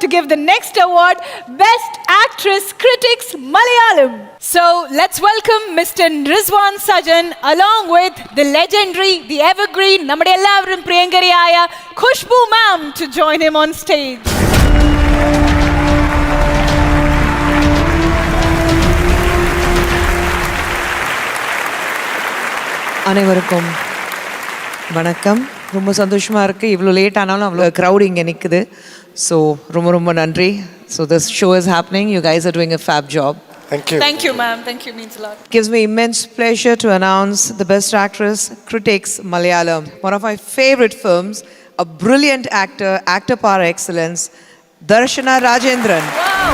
to give the next award, Best Actress Critics Malayalam. So let's welcome Mr. Rizwan Sajan along with the legendary, the evergreen, നമ്മുടെ എല്ലാവരും പ്രിയങ്കരിയായ Khushbu ma'am to join him on stage. அனைவருக்கும் வணக்கம். ரொம்ப சந்தோஷமாக இருக்குது. இவ்வளோ late ஆனாலும் அவ்வளோ க்ரௌட் இங்கே நிற்குது. ஸோ ரொம்ப ரொம்ப நன்றி. So this show is happening. You guys are doing a fab job. Thank you. Thank you, ma'am. Thank you, means a lot. It gives me immense pleasure to announce the Best Actress Critics Malayalam. One of my favorite films, a brilliant actor par excellence, Darshana Rajendran. Wow.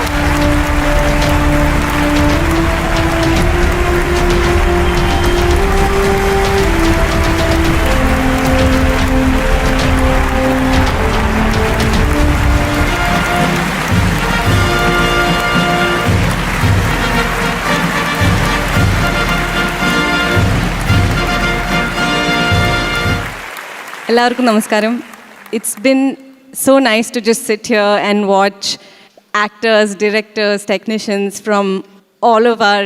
എല്ലാവർക്കും നമസ്കാരം. It's been so nice to just sit here and watch actors, directors, technicians from all of our,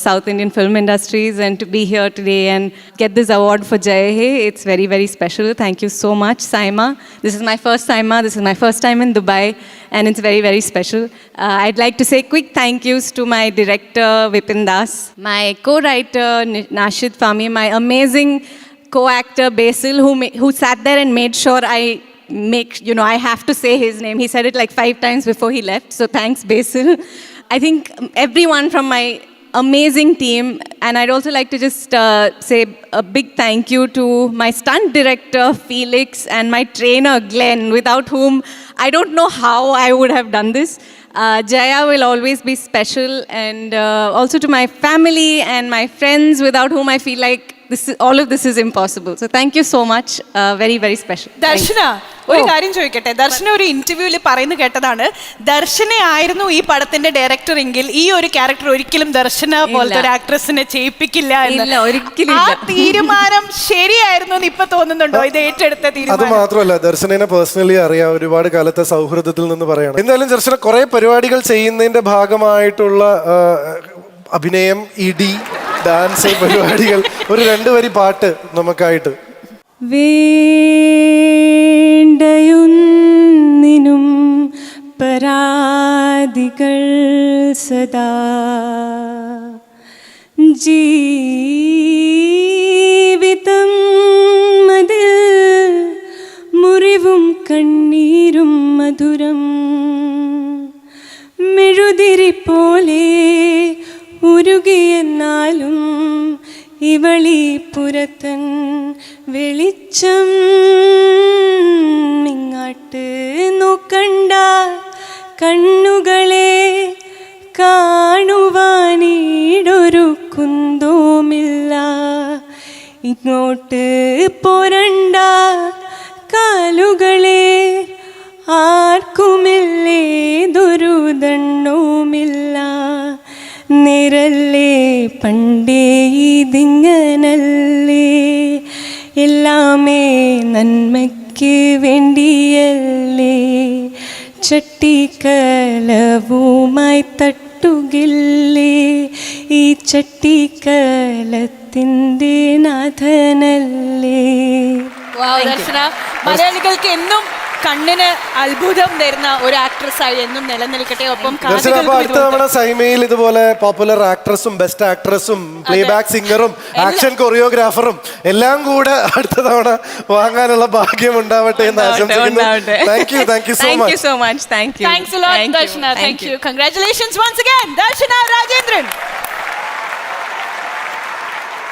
South Indian film industries, and to be here today and get this award for Jai Hai. It's very, very special. Thank you so much, Saima. This is my first Saima. This is my first time in Dubai, and it's very, very special. I'd like to say quick thank yous to my director, Vipin Das, my co-writer, Nashid Fahmi, my amazing co-actor Basil, who sat there and made sure I have to say his name. He said it like 5 times before he left. So thanks, Basil. I think everyone from my amazing team, and I'd also like to just say a big thank you to my stunt director Felix and my trainer Glenn, without whom I don't know how I would have done this. Jaya will always be special, and also to my family and my friends, without whom I feel like all of this is impossible. So thank you so much. Very, very special. ദർശന, ഒരു കാര്യം ചോദിക്കട്ടെ. ദർശന ഒരു ഇന്റർവ്യൂവിൽ പറയുന്നത് കേട്ടതാണ്, ദർശനയായിരുന്നു ഈ പടത്തിന്റെ director എങ്കിൽ ഈ ഒരു ക്യാരക്ടർ ഒരിക്കലും ദർശന പോലത്തെ ഒരു ആക്ട്രസിനെ ചെയ്യിപ്പിക്കില്ല എന്ന്. ഒരിക്കലും ആ തീരുമാനം ശരിയായിരുന്നു എന്ന് ഇപ്പൊ തോന്നുന്നുണ്ടോ? ഇത് ഏറ്റെടുത്ത അത് തീരുമാനം. മാത്രമല്ല, ദർശനെ പേഴ്സണലി അറിയാം. ഒരുപാട് കാലത്തെ സൗഹൃദത്തിൽ നിന്ന് പറയണം. എന്തായാലും ദർശന കുറെ പരിപാടികൾ ചെയ്യുന്നതിന്റെ ഭാഗമായിട്ടുള്ള അഭിനയം, ഇടി, ഡാൻസ് പരിപാടികൾ, ഒരു 2 വരി പാട്ട് നമുക്കായിട്ട്. വേണ്ടയുന്നിനും പരാതികൾ സദാ ജീവിതം അതിൽ മുറിവും കണ്ണീരും മധുരം മെഴുതിരി പോലെ ഉരുകിയെന്നാലും ഇവളി പുരത്തൻ വെളിച്ചം ഇങ്ങാട്ട് നോക്കണ്ട കണ്ണുകളെ കാണുവാനീടൊരു കുന്തോമില്ല ഇങ്ങോട്ട് പോരണ്ട കാലുകളെ ആർക്കുമില്ലേതൊരു ദണ്ണവുമില്ല നിരല്ലേ പണ്ടേ ഇതിങ്ങനല്ലേ എല്ലാമേ നന്മയ്ക്ക് വേണ്ടിയല്ലേ ചട്ടിക്കലവുമായി തട്ടുകില്ലേ ഈ ചട്ടിക്കലത്തിൻ്റെ നാഥനല്ലേ. ദർശന, മലയാളികൾക്ക് എന്നും കണ്ണിന് അത്ഭുതം തരുന്ന ഒരു ആക്ട്രസ്സായി എന്നും നിലനിൽക്കട്ടെ. ഒപ്പം അടുത്ത തവണ സൈമയിൽ ഇതുപോലെ പോപ്പുലർ ആക്ട്രസും ബെസ്റ്റ് ആക്ട്രസും പ്ലേബാക്ക് സിംഗറും ആക്ഷൻ കൊറിയോഗ്രാഫറും എല്ലാം കൂടെ അടുത്ത തവണ വാങ്ങാനുള്ള ഭാഗ്യം ഉണ്ടാവട്ടെ എന്ന് ആശംസിക്കുന്നു. Thank you so much. Thanks a lot, Darshana. Thank you. Congratulations once again, Darshana Rajendran.